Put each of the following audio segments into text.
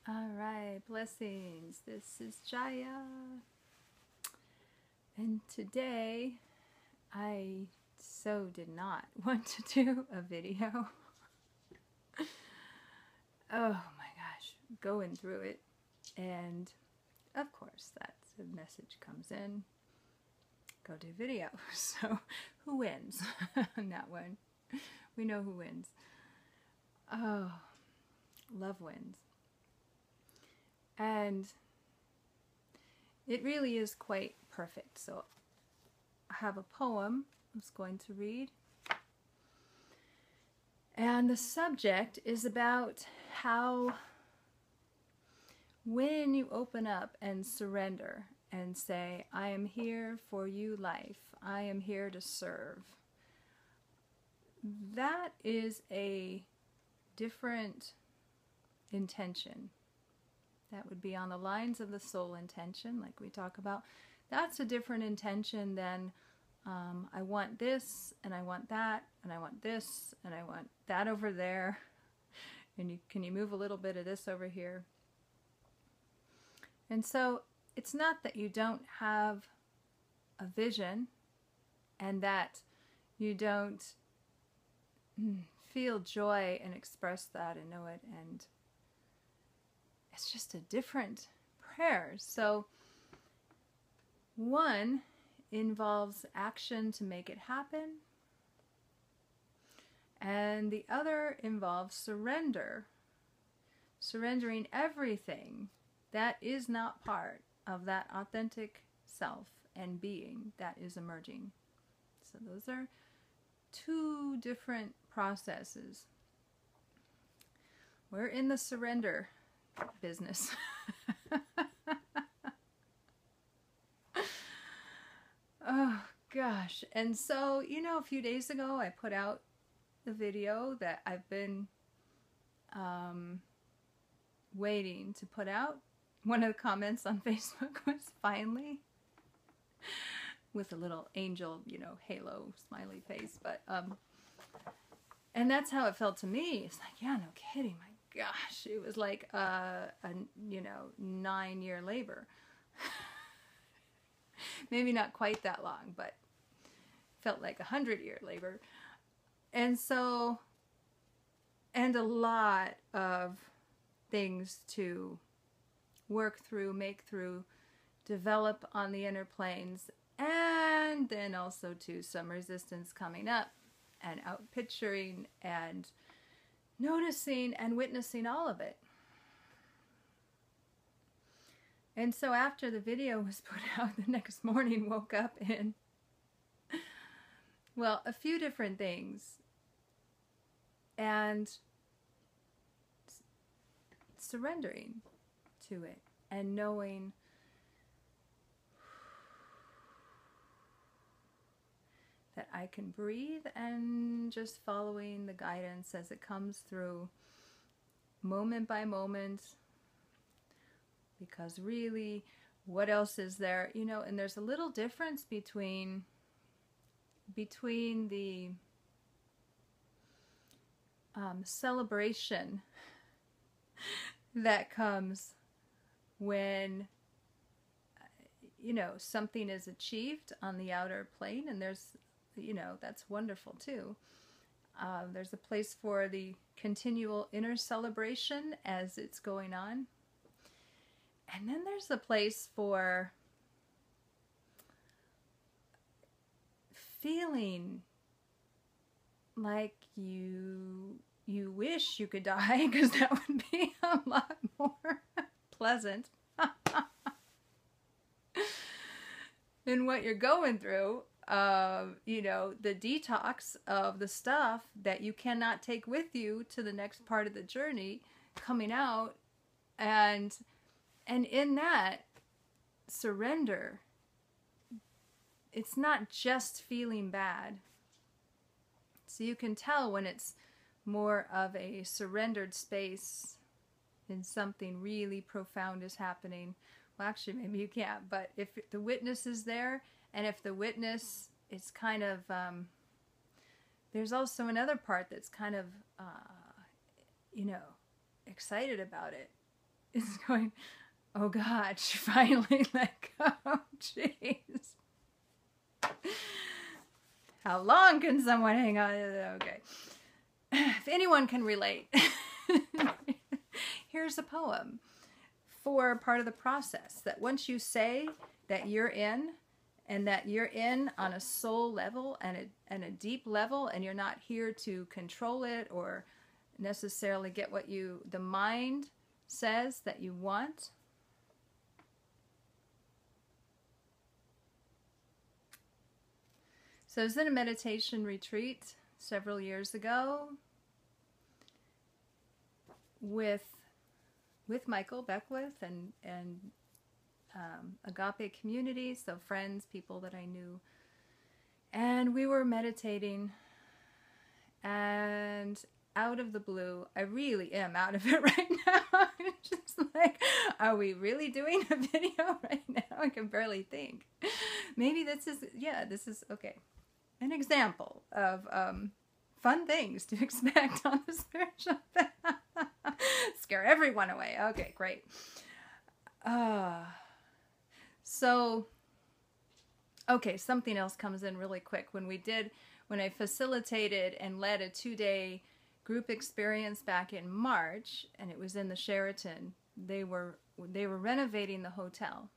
All right, blessings. This is Jaya. And today I so did not want to do a video. Oh my gosh, going through it. And of course, that's the message comes in. Go do video. So who wins? Not one. We know who wins. Oh, love wins. And it really is quite perfect. So I have a poem I was going to read. And the subject is about how when you open up and surrender and say, I am here for you, life. I am here to serve. That is a different intention. That would be on the lines of the soul intention, like we talk about. That's a different intention than I want this, and I want that, and I want this, and I want that over there. And can you move a little bit of this over here? And so it's not that you don't have a vision and that you don't feel joy and express that and know it, and it's just a different prayer. So one involves action to make it happen, and the other involves surrender, surrendering everything that is not part of that authentic self and being that is emerging. So those are two different processes. We're in the surrender business. Oh gosh. And so, a few days ago I put out the video that I've been waiting to put out. One of the comments on Facebook was finally, with a little angel, halo smiley face, but and that's how it felt to me. It's like, yeah, no kidding, my gosh, it was like a 9-year labor. Maybe not quite that long, but felt like 100-year labor. And so, and a lot of things to work through, make through, develop on the inner planes, and then also to some resistance coming up, and out picturing and noticing and witnessing all of it. And so after the video was put out, the next morning woke up in, well, a few different things. And surrendering to it and knowing that I can breathe and just following the guidance as it comes through moment by moment. Because really, what else is there? And there's a little difference between the celebration that comes when, something is achieved on the outer plane, and there's, that's wonderful too. There's a place for the continual inner celebration as it's going on. And then there's a place for feeling like you wish you could die, because that would be a lot more pleasant than what you're going through. The detox of the stuff that you cannot take with you to the next part of the journey coming out, and in that surrender, it's not just feeling bad. So you can tell when it's more of a surrendered space and something really profound is happening. Well, actually, maybe you can't, but if the witness is there, and if the witness is kind of, there's also another part that's kind of, excited about it. is going, oh God, she finally let go. Jeez. How long can someone hang on? Okay. If anyone can relate, here's a poem for part of the process, that once you say that you're in, and that you're in on a soul level and a deep level, and you're not here to control it or necessarily get what the mind says that you want. So I was in a meditation retreat several years ago with Michael Beckwith and Agape community, so friends, people that I knew. And we were meditating, and out of the blue, I really am out of it right now. It's just like, are we really doing a video right now? I can barely think. Maybe this is okay. An example of fun things to expect on the spiritual path. Scare everyone away. Okay, great. So, okay, something else comes in really quick. When I facilitated and led a 2-day group experience back in March, and it was in the Sheraton, they were renovating the hotel.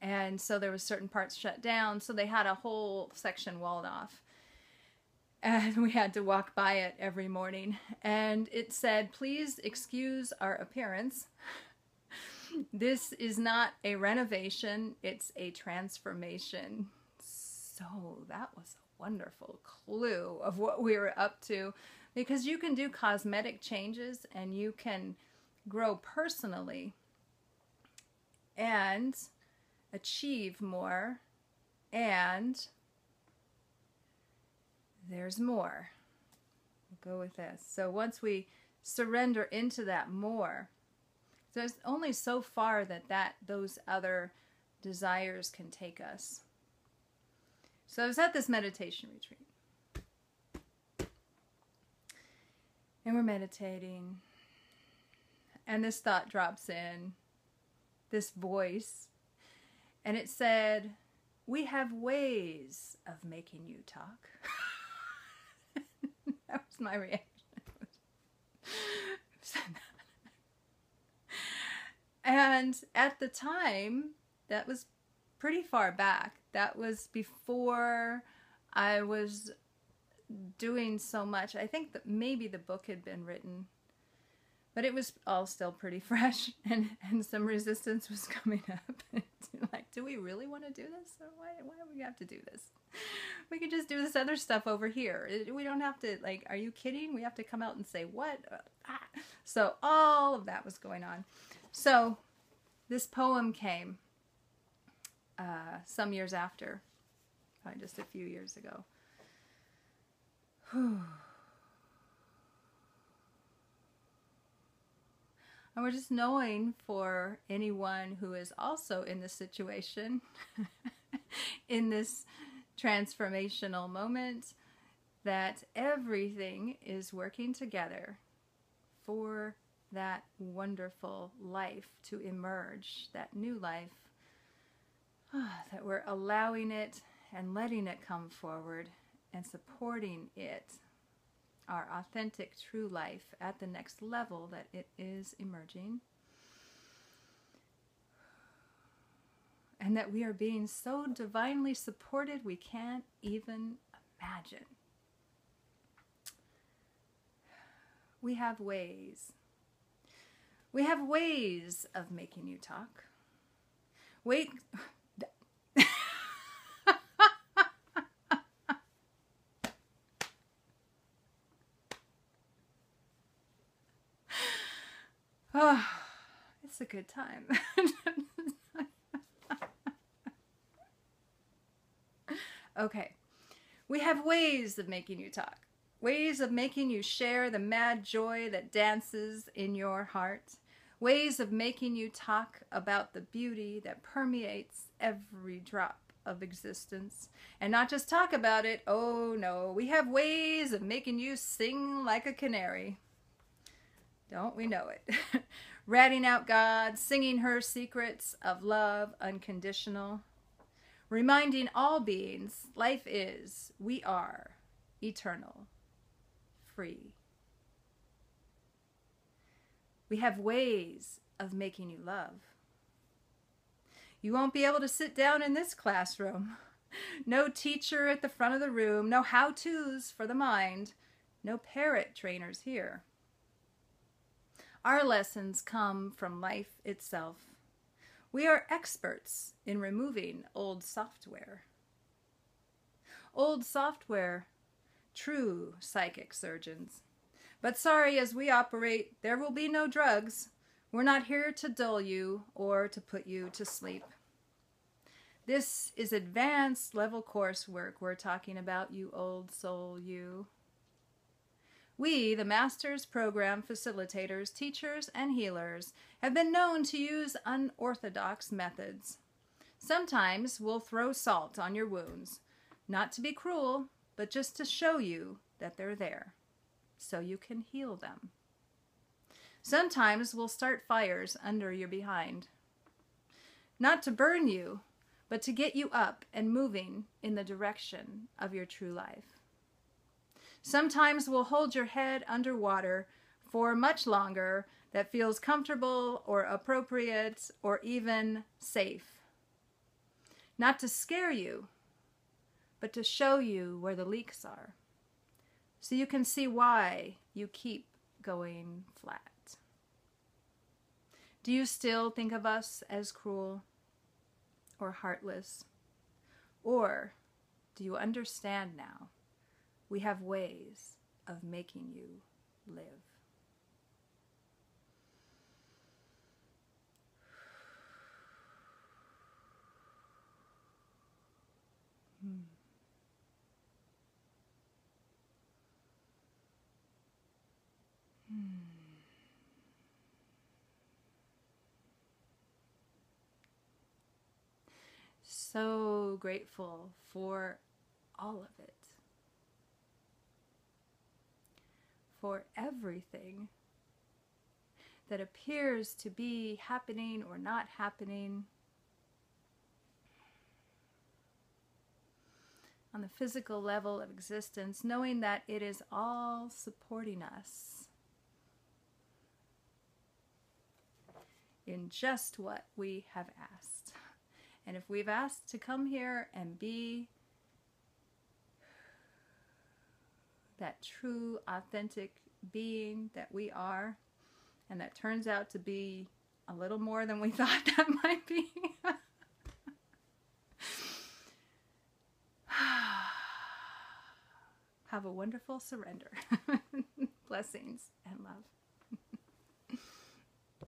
And so there were certain parts shut down, so they had a whole section walled off. And we had to walk by it every morning. And it said, please excuse our appearance. This is not a renovation, it's a transformation. So that was a wonderful clue of what we were up to, because you can do cosmetic changes and you can grow personally and achieve more, and there's more. We'll go with this. So once we surrender into that more, there's only so far that those other desires can take us. So I was at this meditation retreat, and we're meditating, and this thought drops in, this voice, and it said, we have ways of making you talk. That was my reaction. And at the time, that was pretty far back. That was before I was doing so much. I think that maybe the book had been written, but it was all still pretty fresh, and some resistance was coming up. Like, do we really want to do this? Or why do we have to do this? We could just do this other stuff over here. We don't have to, like, are you kidding? We have to come out and say, what? So all of that was going on. So this poem came some years after, probably just a few years ago. And we're just knowing for anyone who is also in this situation, in this transformational moment, that everything is working together for that wonderful life to emerge, that new life, that we're allowing it and letting it come forward and supporting it, our authentic true life at the next level that it is emerging. And that we are being so divinely supported we can't even imagine. We have ways. We have ways of making you talk. Wait. Oh, it's a good time. Okay. We have ways of making you talk. Ways of making you share the mad joy that dances in your heart. Ways of making you talk about the beauty that permeates every drop of existence. And not just talk about it. Oh no, we have ways of making you sing like a canary. Don't we know it? ratting out God, singing her secrets of love unconditional, reminding all beings life is, we are, eternal, free. We have ways of making you love. You won't be able to sit down in this classroom. No teacher at the front of the room, no how-tos for the mind, no parrot trainers here. Our lessons come from life itself. We are experts in removing old software. Old software, true psychic surgeons. But sorry, as we operate, there will be no drugs. We're not here to dull you or to put you to sleep. This is advanced level coursework we're talking about, you old soul, you. We, the Master's Program facilitators, teachers, and healers, have been known to use unorthodox methods. Sometimes we'll throw salt on your wounds, not to be cruel, but just to show you that they're there, so you can heal them. Sometimes we'll start fires under your behind, not to burn you, but to get you up and moving in the direction of your true life. Sometimes we'll hold your head underwater for much longer that feels comfortable or appropriate or even safe. Not to scare you, but to show you where the leaks are, so you can see why you keep going flat. Do you still think of us as cruel or heartless? Or do you understand now we have ways of making you live? So grateful for all of it. For everything that appears to be happening or not happening on the physical level of existence, knowing that it is all supporting us in just what we have asked. And if we've asked to come here and be that true, authentic being that we are, and that turns out to be a little more than we thought that might be, have a wonderful surrender. Blessings.